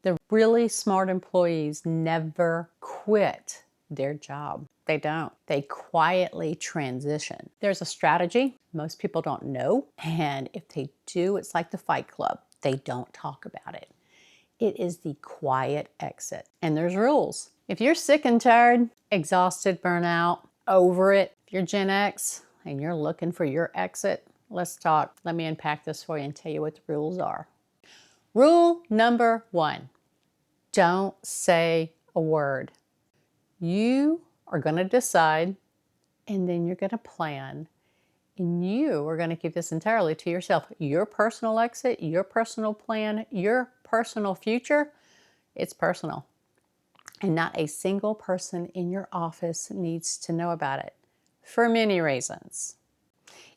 The really smart employees never quit their job. They don't. They quietly transition. There's a strategy most people don't know, and if they do, it's like the Fight Club. They don't talk about it. It is the quiet exit. And there's rules. If you're sick and tired, exhausted, burnout, over it, if you're Gen X and you're looking for your exit, let's talk. Let me unpack this for you and tell you what the rules are. Rule number 1, don't say a word. You are going to decide, and then you're going to plan, and you are going to keep this entirely to yourself. Your personal exit, your personal plan, your personal future, it's personal. And not a single person in your office needs to know about it for many reasons.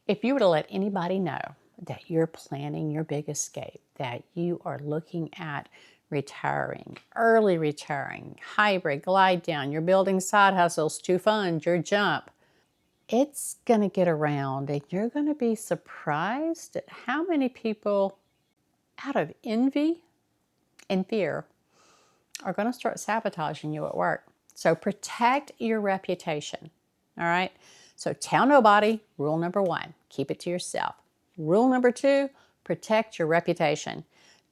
If you were to let anybody know that you're planning your big escape, that you are looking at retiring, early retiring, hybrid, glide down, you're building side hustles to fund your jump, it's going to get around, and you're going to be surprised at how many people, out of envy and fear, are going to start sabotaging you at work. So protect your reputation, all right? So tell nobody, rule number 1, keep it to yourself. Rule number 2, protect your reputation.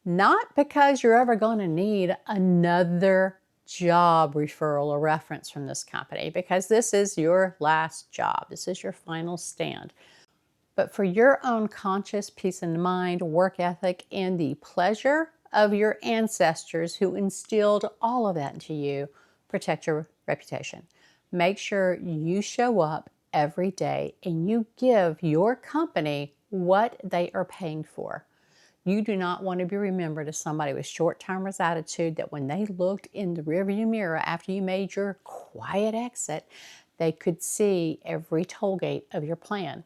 Not because you're ever going to need another job referral or reference from this company, because this is your last job. This is your final stand. But for your own conscious peace of mind, work ethic, and the pleasure of your ancestors who instilled all of that into you, protect your reputation. Make sure you show up every day and you give your company what they are paying for. You do not want to be remembered as somebody with short-termers attitude that when they looked in the rearview mirror after you made your quiet exit, they could see every toll gate of your plan.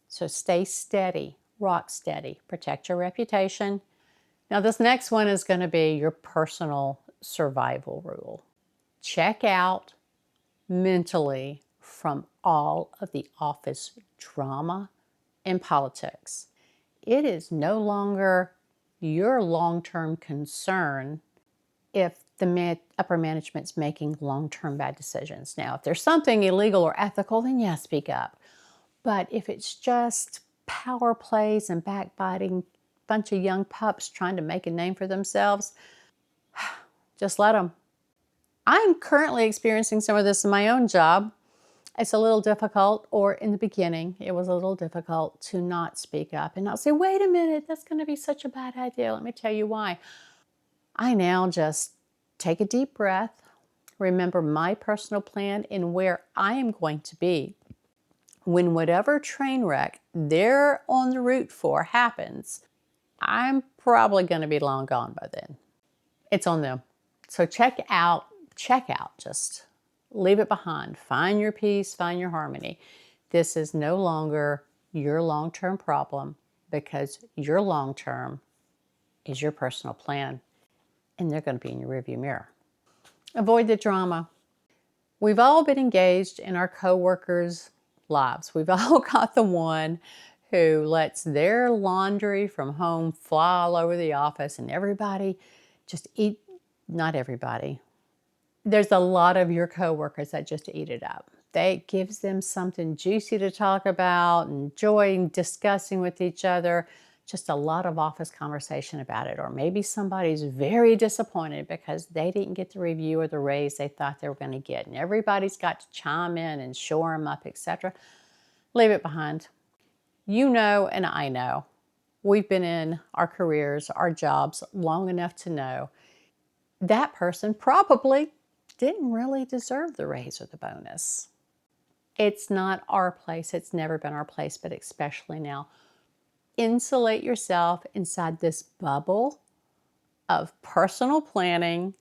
So stay steady, rock steady, protect your reputation. Now this next one is going to be your personal survival rule. Check out mentally from all of the office drama and politics. It is no longer your long-term concern if the upper management's making long-term bad decisions. Now, if there's something illegal or ethical, then yeah, speak up. But if it's just power plays and backbiting, bunch of young pups trying to make a name for themselves, just let them. I'm currently experiencing some of this in my own job. It's a little difficult, or in the beginning, it was a little difficult to not speak up and not say, wait a minute, that's going to be such a bad idea. Let me tell you why. I now just take a deep breath, remember my personal plan and where I am going to be when whatever train wreck they're on the route for happens. I'm probably going to be long gone by then. It's on them. So check out, just leave it behind. Find your peace, find your harmony. This is no longer your long-term problem, because your long-term is your personal plan, and they're going to be in your rearview mirror. Avoid the drama. We've all been engaged in our coworkers' lives. We've all got the one who lets their laundry from home fly all over the office, and everybody just eat, not everybody. There's a lot of your coworkers that just eat it up. It gives them something juicy to talk about, enjoying discussing with each other, just a lot of office conversation about it. Or maybe somebody's very disappointed because they didn't get the review or the raise they thought they were going to get. And everybody's got to chime in and shore them up, etc. Leave it behind. You know, and I know, we've been in our careers, our jobs long enough to know that person probably didn't really deserve the raise or the bonus. It's not our place. It's never been our place, but especially now. Insulate yourself inside this bubble of personal planning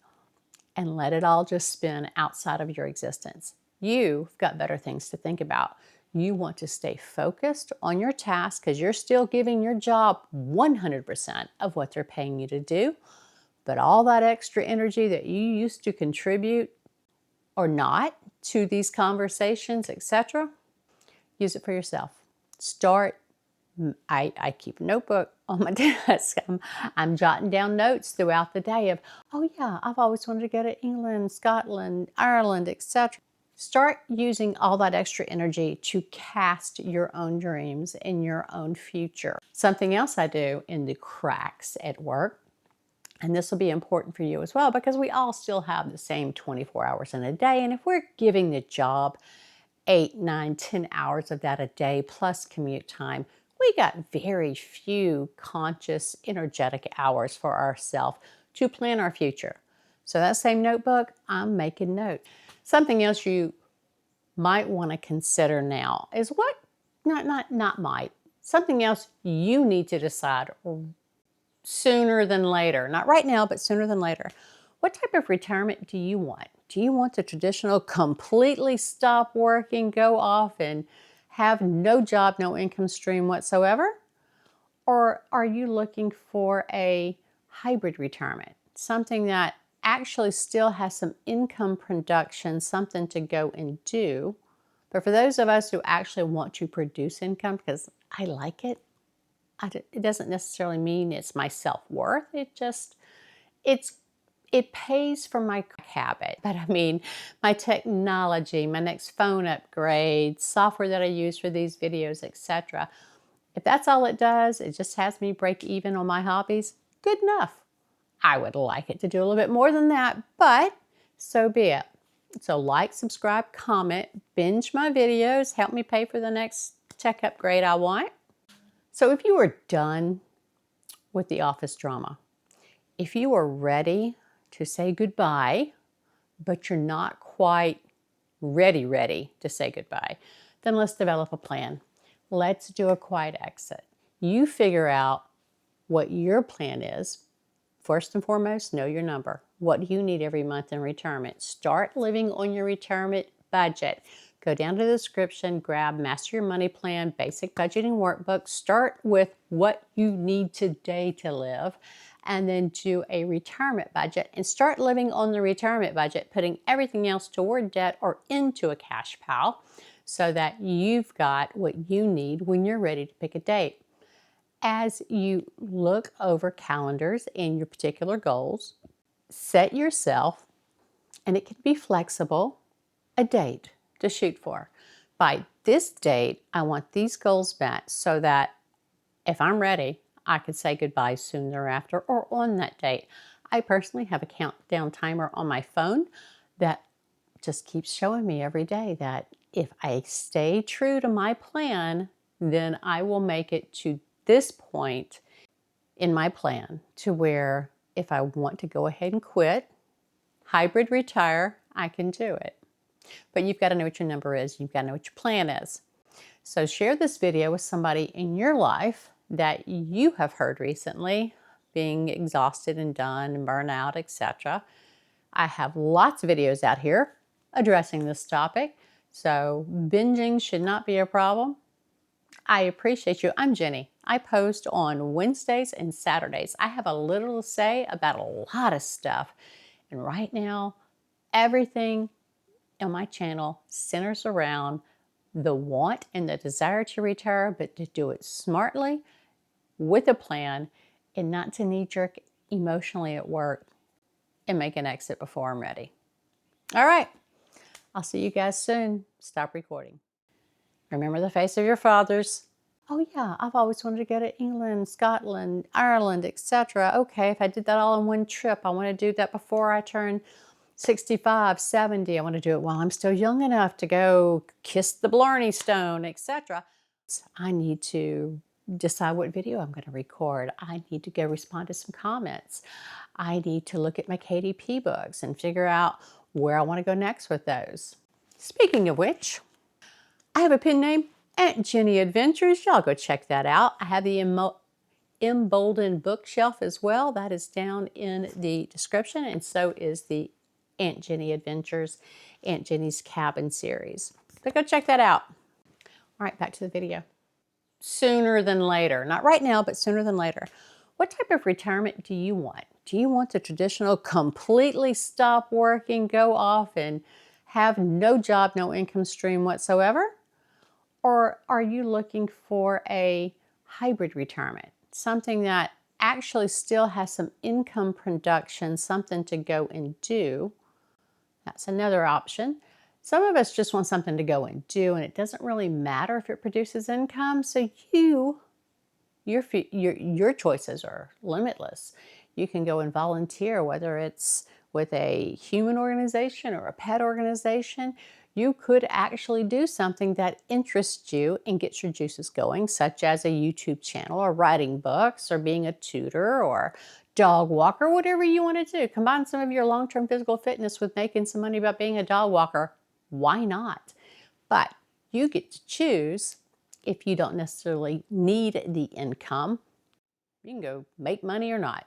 and let it all just spin outside of your existence. You've got better things to think about. You want to stay focused on your task because you're still giving your job 100% of what they're paying you to do. But all that extra energy that you used to contribute or not to these conversations, etc., use it for yourself. Start I keep a notebook on my desk. I'm jotting down notes throughout the day of, oh yeah, I've always wanted to go to England, Scotland, Ireland, etc. Start using all that extra energy to cast your own dreams and your own future. Something else I do in the cracks at work, and this will be important for you as well, because we all still have the same 24 hours in a day. And if we're giving the job 8, 9, 10 hours of that a day plus commute time, we got very few conscious, energetic hours for ourselves to plan our future. So that same notebook, I'm making note. Something else you might want to consider now is something else you need to decide sooner than later. Not right now, but sooner than later. What type of retirement do you want? Do you want the traditional completely stop working, go off and have no job, no income stream whatsoever? Or are you looking for a hybrid retirement? Something that actually still has some income production, something to go and do. But for those of us who actually want to produce income, because I like it, it doesn't necessarily mean it's my self-worth. It pays for my habit. But I mean, my technology, my next phone upgrade, software that I use for these videos, etc. If that's all it does, it just has me break even on my hobbies, good enough. I would like it to do a little bit more than that, but so be it. So like, subscribe, comment, binge my videos, help me pay for the next tech upgrade I want. So if you are done with the office drama, if you are ready to say goodbye, but you're not quite ready to say goodbye, then let's develop a plan. Let's do a quiet exit. You figure out what your plan is. First and foremost, know your number. What do you need every month in retirement? Start living on your retirement budget. Go down to the description, grab Master Your Money Plan, Basic Budgeting Workbook. Start with what you need today to live, and then do a retirement budget and start living on the retirement budget, putting everything else toward debt or into a cash pile so that you've got what you need when you're ready to pick a date. As you look over calendars and your particular goals, set yourself, and it can be flexible, a date to shoot for. By this date, I want these goals met so that if I'm ready, I can say goodbye soon thereafter or on that date. I personally have a countdown timer on my phone that just keeps showing me every day that if I stay true to my plan, then I will make it to this point in my plan to where if I want to go ahead and quit, hybrid retire, I can do it. But you've got to know what your number is. You've got to know what your plan is. So share this video with somebody in your life that you have heard recently being exhausted and done and burnout, etc. I have lots of videos out here addressing this topic, so binging should not be a problem. I appreciate you. I'm Jenny. I post on Wednesdays and Saturdays. I have a little to say about a lot of stuff. And right now, everything on my channel centers around the want and the desire to retire, but to do it smartly, with a plan, and not to knee-jerk emotionally at work and make an exit before I'm ready. All right. I'll see you guys soon. Stop recording. Remember the face of your fathers. Oh yeah, I've always wanted to go to England, Scotland, Ireland, etc. Okay, if I did that all in one trip, I want to do that before I turn 65, 70. I want to do it while I'm still young enough to go kiss the Blarney Stone, etc. I need to decide what video I'm going to record. I need to go respond to some comments. I need to look at my KDP books and figure out where I want to go next with those. Speaking of which, I have a pen name, Aunt Jenny Adventures. Y'all go check that out. I have the emboldened bookshelf as well. That is down in the description, and so is the Aunt Jenny Adventures, Aunt Jenny's Cabin series. So go check that out. All right, back to the video. Sooner than later. Not right now, but sooner than later. What type of retirement do you want? Do you want the traditional completely stop working, go off and have no job, no income stream whatsoever? Or are you looking for a hybrid retirement, something that actually still has some income production, something to go and do. That's another option. Some of us just want something to go and do, and it doesn't really matter if it produces income. So your choices are limitless. You can go and volunteer, whether it's with a human organization or a pet organization. You could actually do something that interests you and gets your juices going, such as a YouTube channel or writing books or being a tutor or dog walker, whatever you want to do. Combine some of your long-term physical fitness with making some money about being a dog walker. Why not? But you get to choose. If you don't necessarily need the income, you can go make money or not.